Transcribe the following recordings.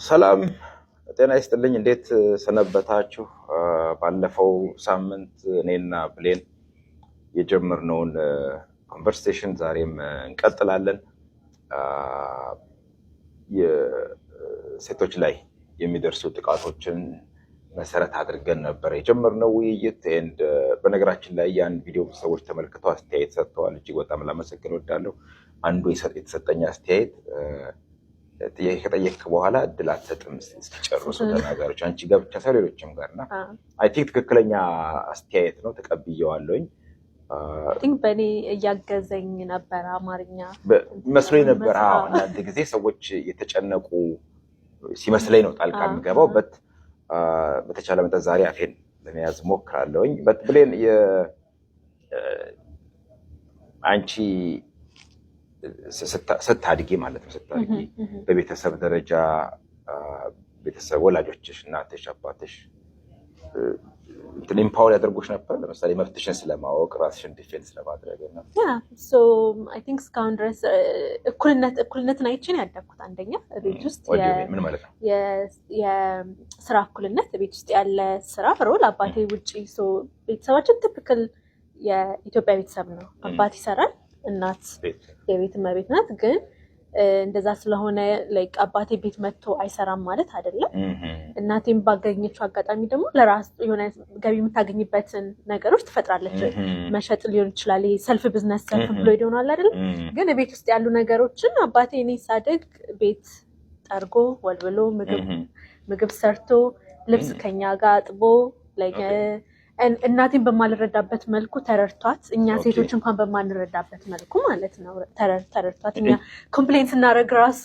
ሰላም ጤና ይስጥልኝ። እንዴት ሰነበታችሁ? ባለፈው ሳምንት እኔና ብሌን የጀመርነውን ኮንቨርሴሽን ዛሬም እንቀጥላለን። የሴቶች ላይ የሚደርሱ ጥቃቶችን መሰረት አድርገን ነበር የጀመርነው ውይይት። በነገራችን ላይ ያን ቪዲዮ ሰዎች ተመልክተው አስተያየት ሰጥተዋል። እጅግ በጣም ላመሰግን እወዳለሁ። አንዱ የተሰጠኝ አስተያየት ጥያቄ ከጠየቅ በኋላ እድል አትሰጥም እስኪጨርሱ ተናጋሪዎች አንቺ ጋር ብቻ ሳይሆን ሌሎችም ጋር እና አይ ቲንክ ትክክለኛ አስተያየት ነው፣ ተቀብየዋለሁኝ። በእኔ እያገዘኝ ነበር አማርኛ መስሎኝ ነበር። አንዳንድ ጊዜ ሰዎች የተጨነቁ ሲመስለኝ ነው ጣልቃ የሚገባው። በተቻለ መጠን ዛሬ አፌን ለመያዝ ሞክራለሁኝ። ብሌን አንቺ ስታድጊ ማለት ነው ስታድጊ በቤተሰብ ደረጃ ቤተሰብ ወላጆችሽ፣ እናትሽ፣ አባትሽ ኢምፓወር ያደርጉሽ ነበር? ለምሳሌ መብትሽን ስለማወቅ ራስሽን ዲፌንስ ስለማድረግ ነው? አይ ቲንክ እስካሁን ድረስ እኩልነትን አይቼን ያደግኩት። አንደኛ ቤት ውስጥ ምን ማለት ነው የስራ እኩልነት፣ ቤት ውስጥ ያለ ስራ ሮል አባቴ ውጭ። ቤተሰባችን ቲፒካል የኢትዮጵያ ቤተሰብ ነው። አባት ይሰራል፣ እናት የቤት እመቤት ናት። ግን እንደዛ ስለሆነ ላይክ አባቴ ቤት መጥቶ አይሰራም ማለት አይደለም። እናቴም ባገኘችው አጋጣሚ ደግሞ ለራስ የሆነ ገቢ የምታገኝበትን ነገሮች ትፈጥራለች። መሸጥ ሊሆን ይችላል፣ ሰልፍ ቢዝነስ ሰልፍ ብሎ ይሆናል አይደለም። ግን ቤት ውስጥ ያሉ ነገሮችን አባቴ እኔ ሳደግ ቤት ጠርጎ ወልብሎ ምግብ ሰርቶ ልብስ ከኛ ጋር አጥቦ እናቴን በማልረዳበት መልኩ ተረድቷት፣ እኛ ሴቶች እንኳን በማንረዳበት መልኩ ማለት ነው ተረድቷት። እኛ ኮምፕሌን ስናደርግ ራሱ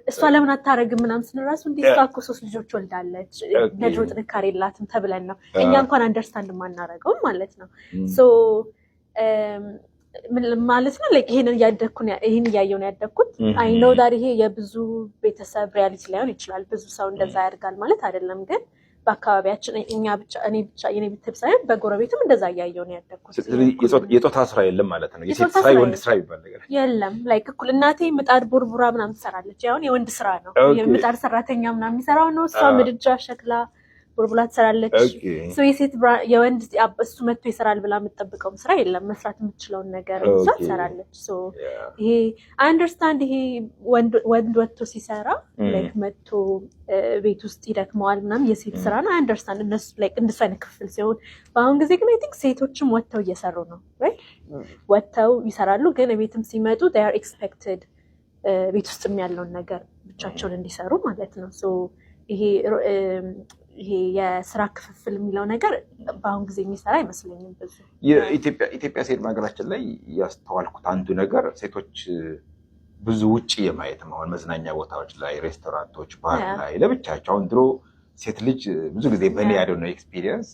እሷ ለምን አታረግም ምናምን ስንል ራሱ እንዴት እኮ 3 ልጆች ወልዳለች ለድሮ ጥንካሬ የላትም ተብለን ነው እኛ እንኳን አንደርስታንድ የማናረገው ማለት ነው። ማለት ነው ይሄን እያየሁ ነው ያደግኩት። አይ ኖው ዳት ይሄ የብዙ ቤተሰብ ሪያሊቲ ላይሆን ይችላል። ብዙ ሰው እንደዛ ያደርጋል ማለት አይደለም። ግን በአካባቢያችን እኔ ብቻ የኔ ቤተሰብ ሳይሆን በጎረቤትም እንደዛ እያየሁ ነው ያደግኩት። የጾታ ስራ የለም ማለት ነው? የሴት ስራ የወንድ ስራ ይባል ነገር የለም። ላይክ እኩል እናቴ ምጣድ ቦርቡራ ምናምን ትሰራለች። ያሁን የወንድ ስራ ነው። የምጣድ ሰራተኛ ምናምን የሚሰራው ነው። እሷ ምድጃ ሸክላ ቦርቡላ ትሰራለች። የሴት የወንድ እሱ መጥቶ ይሰራል ብላ የምትጠብቀውም ስራ የለም። መስራት የምትችለውን ነገር እሷ ትሰራለች። ይሄ አንደርስታንድ ይሄ ወንድ ወጥቶ ሲሰራ ላይክ መጥቶ ቤት ውስጥ ይደክመዋል ምናምን የሴት ስራ ነው። አንደርስታንድ እነሱ ላይክ እንደሱ አይነት ክፍል ሲሆን፣ በአሁን ጊዜ ግን አይ ቲንክ ሴቶችም ወጥተው እየሰሩ ነው። ወጥተው ይሰራሉ። ግን ቤትም ሲመጡ they are expected ቤት ውስጥም ያለውን ነገር ብቻቸውን እንዲሰሩ ማለት ነው። ይሄ የስራ ክፍፍል የሚለው ነገር በአሁን ጊዜ የሚሰራ አይመስለኝም። ብዙ ኢትዮጵያ ሴት ሀገራችን ላይ ያስተዋልኩት አንዱ ነገር ሴቶች ብዙ ውጭ የማየት አሁን መዝናኛ ቦታዎች ላይ፣ ሬስቶራንቶች፣ ባር ላይ ለብቻቸው። አሁን ድሮ ሴት ልጅ ብዙ ጊዜ በእኔ ያለው ነው ኤክስፒሪየንስ።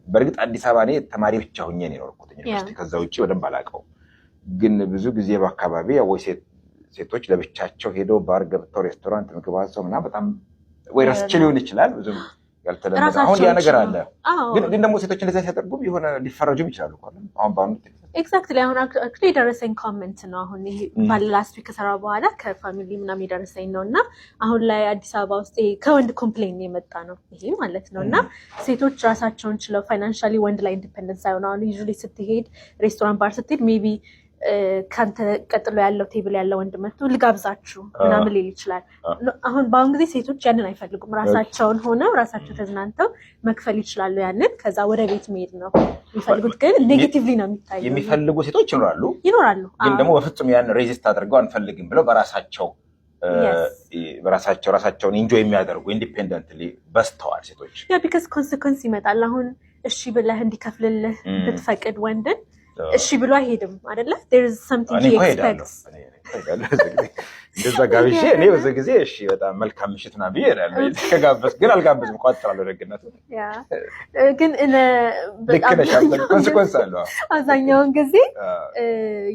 በእርግጥ አዲስ አበባ እኔ ተማሪ ብቻ ሆኜ ነው የኖርኩት ዩኒቨርሲቲ፣ ከዛ ውጭ በደንብ አላውቀውም። ግን ብዙ ጊዜ በአካባቢ ወይ ሴቶች ለብቻቸው ሄደው ባር ገብተው ሬስቶራንት ምግብ አዘው ምናምን በጣም ወይ ረስቼ ሊሆን ይችላል ብዙም ያልተለመደ አሁን ያ ነገር አለ። ግን ደግሞ ሴቶች እንደዛ ሲያደርጉም የሆነ ሊፈረጁም ይችላሉ እኮ አሁን በአሁኑ ኤግዛክትሊ። አሁን አክቹዋሊ የደረሰኝ ኮሜንት ነው። አሁን ይሄ ላስት ዊክ ከሰራ በኋላ ከፋሚሊ ምናምን የደረሰኝ ነው። እና አሁን ላይ አዲስ አበባ ውስጥ ከወንድ ኮምፕሌን የመጣ ነው ይሄ ማለት ነው። እና ሴቶች ራሳቸውን ችለው ፋይናንሻሊ ወንድ ላይ ኢንዲፔንደንስ ሳይሆን አሁን ዩዥዋሊ ስትሄድ ሬስቶራንት ባር ስትሄድ ሜቢ ከአንተ ቀጥሎ ያለው ቴብል ያለው ወንድ መጥቶ ልጋብዛችሁ ምናምን ሊል ይችላል። አሁን በአሁን ጊዜ ሴቶች ያንን አይፈልጉም። ራሳቸውን ሆነው ራሳቸው ተዝናንተው መክፈል ይችላሉ። ያንን ከዛ ወደ ቤት መሄድ ነው የሚፈልጉት። ግን ኔጌቲቭሊ ነው የሚታየው። የሚፈልጉ ሴቶች ይኖራሉ። ግን ደግሞ በፍጹም ያን ሬዚስት አድርገው አንፈልግም ብለው ራሳቸውን ኢንጆይ የሚያደርጉ ኢንዲፔንደንትሊ በዝተዋል ሴቶች። ቢካዝ ኮንሲኮንስ ይመጣል። አሁን እሺ ብለህ እንዲከፍልልህ ብትፈቅድ ወንድን እሺ ብሎ አይሄድም አይደለ? there is something he expects። እንደዛ ጋብዤ እኔ በዛ ጊዜ እሺ በጣም መልካም ምሽት ና ብዬ እላለሁ። ከጋበዝ ግን አልጋበዝም እቋጥራለሁ ደግነቱ። ግን ልክ ነሽ፣ ኮንሲኮንስ አለው። አብዛኛውን ጊዜ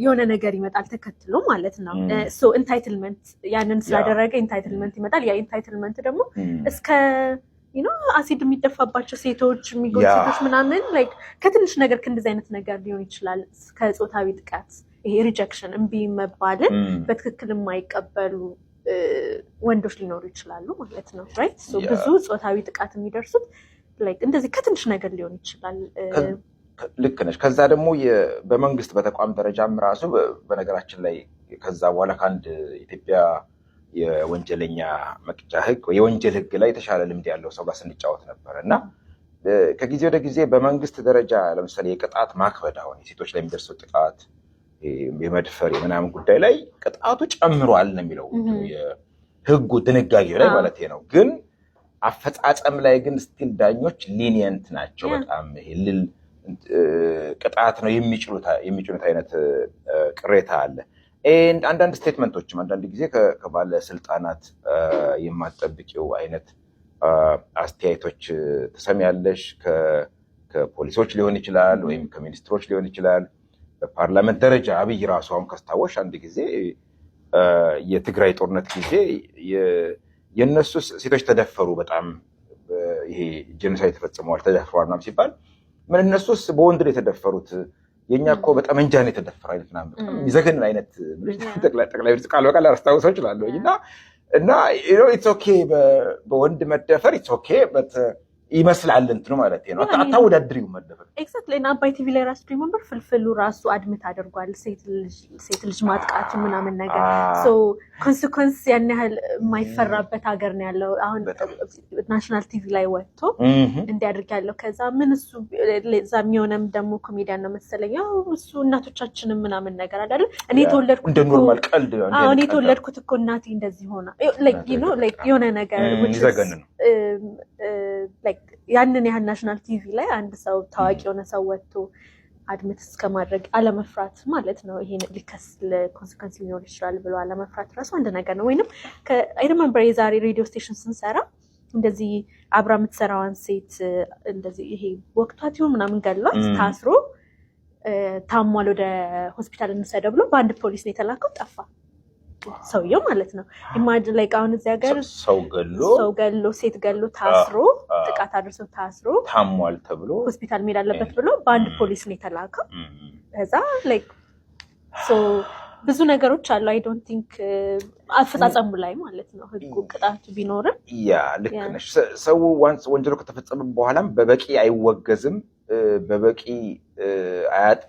የሆነ ነገር ይመጣል ተከትሎ ማለት ነው። ኢንታይትልመንት ያንን ስላደረገ ኢንታይትልመንት ይመጣል። ያ ኢንታይትልመንት ደግሞ እስከ አሲድ የሚደፋባቸው ሴቶች የሚጎዱ ሴቶች ምናምን ላይክ ከትንሽ ነገር ከእንደዚህ አይነት ነገር ሊሆን ይችላል። ከጾታዊ ጥቃት ይሄ ሪጀክሽን እምቢ መባልን በትክክል የማይቀበሉ ወንዶች ሊኖሩ ይችላሉ ማለት ነው ራይት ሶ ብዙ ጾታዊ ጥቃት የሚደርሱት ላይክ እንደዚህ ከትንሽ ነገር ሊሆን ይችላል ልክ ነሽ ከዛ ደግሞ በመንግስት በተቋም ደረጃም ራሱ በነገራችን ላይ ከዛ በኋላ ከአንድ ኢትዮጵያ የወንጀለኛ መቅጫ ህግ የወንጀል ህግ ላይ የተሻለ ልምድ ያለው ሰው ጋር ስንጫወት ነበር እና ከጊዜ ወደ ጊዜ በመንግስት ደረጃ ለምሳሌ የቅጣት ማክበድ አሁን የሴቶች ላይ የሚደርሰው ጥቃት የመድፈር የምናምን ጉዳይ ላይ ቅጣቱ ጨምሯል ነው የሚለው የህጉ ድንጋጌው ላይ ማለት ነው ግን አፈጻጸም ላይ ግን ስቲል ዳኞች ሊኒየንት ናቸው በጣም ይልል ቅጣት ነው የሚጭኑት አይነት ቅሬታ አለ አንዳንድ ስቴትመንቶችም አንዳንድ ጊዜ ከባለ ስልጣናት የማትጠብቂው አይነት አስተያየቶች ትሰሚያለሽ ከፖሊሶች ሊሆን ይችላል ወይም ከሚኒስትሮች ሊሆን ይችላል በፓርላመንት ደረጃ አብይ ራሱ አሁን ከስታወሽ አንድ ጊዜ የትግራይ ጦርነት ጊዜ የነሱ ሴቶች ተደፈሩ በጣም ይሄ ጄኖሳይድ ተፈጽመዋል ተደፍረዋል ምናምን ሲባል ምን እነሱስ በወንድ ነው የተደፈሩት የኛ እኮ በጠመንጃ ነው የተደፈረ አይነት ምናምን ይዘገንን አይነት ጠቅላይ ሚኒስትር ቃል በቃል አስታውሰው ይችላል እና ኢትስ ኦኬ በወንድ መደፈር ኢትስ ኦኬ በት ይመስላል እንትኑ ማለት ነው አታወዳድሪው መደፈር ኤግዛክትሊ እና አባይ ቲቪ ላይ ራሱ ሪሜምበር ፍልፍሉ ራሱ አድሚት አድርጓል ሴት ልጅ ማጥቃት ምናምን ነገር ሶ ኮንሲኩዌንስ ያን ያህል የማይፈራበት ሀገር ነው ያለው አሁን ናሽናል ቲቪ ላይ ወጥቶ እንዲያደርግ ያለው ከዛ ምን እሱ ለዛ የሚሆነም ደግሞ ኮሜዲያን ነው መሰለኝ እሱ እናቶቻችንም ምናምን ነገር አይደል እኔ ተወለድኩት እንደ ኖርማል ቀልድ እኔ ተወለድኩት እኮ እናቴ እንደዚህ ሆና ላይክ ዩ ኖ ላይክ የሆነ ነገር ይዘገን ነው ላይክ ያንን ያህል ናሽናል ቲቪ ላይ አንድ ሰው ታዋቂ የሆነ ሰው ወጥቶ አድሚት እስከማድረግ አለመፍራት ማለት ነው ይሄን ሊከስ ለኮንሲኩዌንስ ሊኖር ይችላል ብሎ አለመፍራት ራሱ አንድ ነገር ነው ወይንም አይ ሪሜምበር የዛሬ ሬዲዮ ስቴሽን ስንሰራ እንደዚህ አብራ የምትሰራዋን ሴት እንደዚህ ይሄ ወቅቷት ይሁን ምናምን ገሏት ታስሮ ታሟል ወደ ሆስፒታል እንሰደው ብሎ በአንድ ፖሊስ ነው የተላከው ጠፋ ሰውየው ማለት ነው ኢማጂን ላይክ አሁን እዚህ ሀገር ሰው ገሎ ሴት ገሎ ታስሮ ጥቃት አድርሶ ታስሮ ታሟል ተብሎ ሆስፒታል መሄድ አለበት ብሎ በአንድ ፖሊስ ነው የተላከው ከዛ ላይክ ሶ ብዙ ነገሮች አሉ አይ ዶንት ቲንክ አፈጻጸሙ ላይ ማለት ነው ህጉ ቅጣቱ ቢኖርም ልክ ነሽ ሰው ዋንስ ወንጀሉ ከተፈጸመ በኋላም በበቂ አይወገዝም በበቂ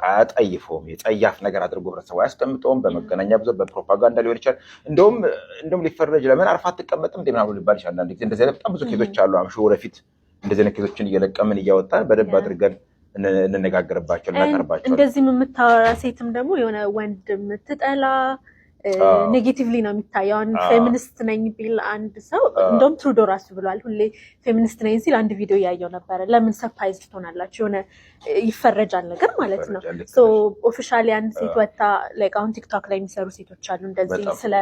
አያጠይፈውም የጸያፍ ነገር አድርጎ ህብረተሰቡ አያስቀምጠውም በመገናኛ ብዙሃን በፕሮፓጋንዳ ሊሆን ይችላል እንደውም ሊፈረጅ ለምን አርፋ አትቀመጥም እንደምናምን ሊባል ይችላል አንዳንድ ጊዜ እንደዚህ በጣም ብዙ ኬዞች አሉ አምሹ ወደፊት እንደዚህ አይነት ኬዞችን እየለቀምን እያወጣን በደንብ አድርገን እንነጋገርባቸው እናቀርባቸው እንደዚህ የምታወራ ሴትም ደግሞ የሆነ ወንድ የምትጠላ ኔጌቲቭሊ ነው የሚታየው ፌሚኒስት ነኝ ቢል አንድ ሰው እንደውም ትሩዶ ራሱ ብሏል ሁሌ ፌሚኒስት ነኝ ሲል አንድ ቪዲዮ ያየው ነበር ለምን ሰርፕራይዝ ትሆናላችሁ የሆነ ይፈረጃል ነገር ማለት ነው ሶ ኦፊሻሊ አንድ ሴት ወጣ ላይክ አሁን ቲክቶክ ላይ የሚሰሩ ሴቶች አሉ እንደዚህ ስለ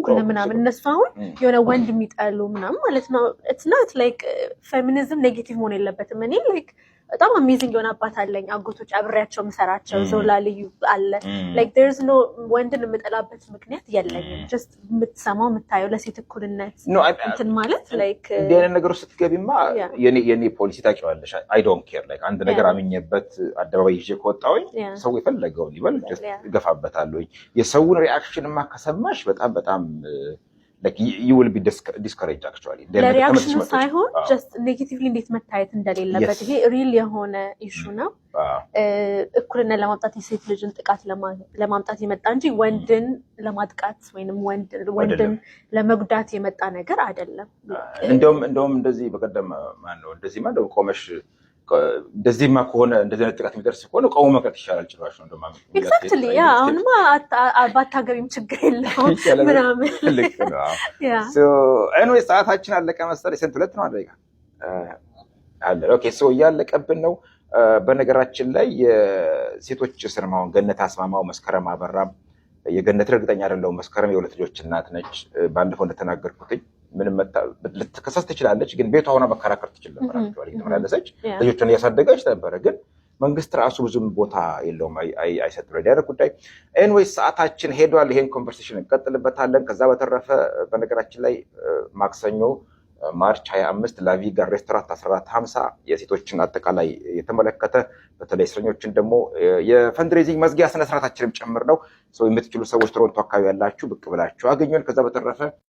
ኩል ምናምን እነሱ አሁን የሆነ ወንድ የሚጠሉ ምናምን ማለት ነው ኢትስ ናት ላይክ ፌሚኒዝም ኔጌቲቭ መሆን የለበትም እኔ ላይክ በጣም አሜዚንግ የሆነ አባት አለኝ አጎቶች አብሬያቸው መሰራቸው ዞላ ልዩ አለ ላይክ ዜርስ ኖ ወንድን የምጠላበት ምክንያት የለኝም ጀስት የምትሰማው የምታየው ለሴት እኩልነት እንትን ማለት ላይክ እንዲህ አይነት ነገር ውስጥ ስትገቢማ የኔ ፖሊሲ ታውቂዋለሽ አይ ዶንት ኬር ላይክ አንድ ነገር አምኜበት አደባባይ ይዤ ከወጣሁኝ ሰው የፈለገውን ይበል ጀስት እገፋበታለሁ የሰውን ሪአክሽንማ ከሰማሽ በጣም like you will be discouraged actually ለሪአክሽኑ ሳይሆን just negatively እንዴት መታየት እንደሌለበት ይሄ ሪል የሆነ ኢሹ ነው እኩልነት ለማምጣት የሴት ልጅን ጥቃት ለማምጣት የመጣ እንጂ ወንድን ለማጥቃት ወይንም ወንድን ለመጉዳት የመጣ ነገር አይደለም እንደውም እንደዚህ በቀደም ማን ነው እንደዚህ ማለት ቆመሽ እንደዚህማ ከሆነ እንደዚህ አይነት ጥቃት የሚደርስ ከሆነ ቆሞ መቅረት ይሻላል ጭራሽ ነው እንደማም ኤግዛክትሊ አሁንማ ባታገቢም ችግር የለውም ምናምን ልክ ነው ሶ ኤኒዌይ ሰዓታችን አለቀ መሰለኝ ስንት ሁለት ነው አደጋ አለ ኦኬ ሶ ያለቀብን ነው በነገራችን ላይ የሴቶች ስርማውን ገነት አስማማው መስከረም አበራም የገነት እርግጠኛ አይደለሁም መስከረም የሁለት ልጆች እናት ነች ባለፈው እንደተናገርኩት ምንም ልትከሰስ ትችላለች ግን ቤቷ ሆና መከራከር ትችል ነበር አክቹዋሊ ተመላለሰች ልጆቿን እያሳደገች ነበር ግን መንግስት ራሱ ብዙም ቦታ የለውም አይሰጥም ለዲያረ ጉዳይ ኤኒዌይ ሰዓታችን ሄዷል ይሄን ኮንቨርሴሽን እንቀጥልበታለን ከዛ በተረፈ በነገራችን ላይ ማክሰኞ ማርች 25 ላቪጋ ሬስቶራንት 1450 የሴቶችን አጠቃላይ የተመለከተ በተለይ እስረኞችን ደግሞ የፈንድሬዚንግ መዝጊያ ስነ ስርዓታችንም ጭምር ነው ሰው የምትችሉ ሰዎች ቶሮንቶ አካባቢ ያላችሁ ብቅ ብላችሁ አገኙን ከዛ በተረፈ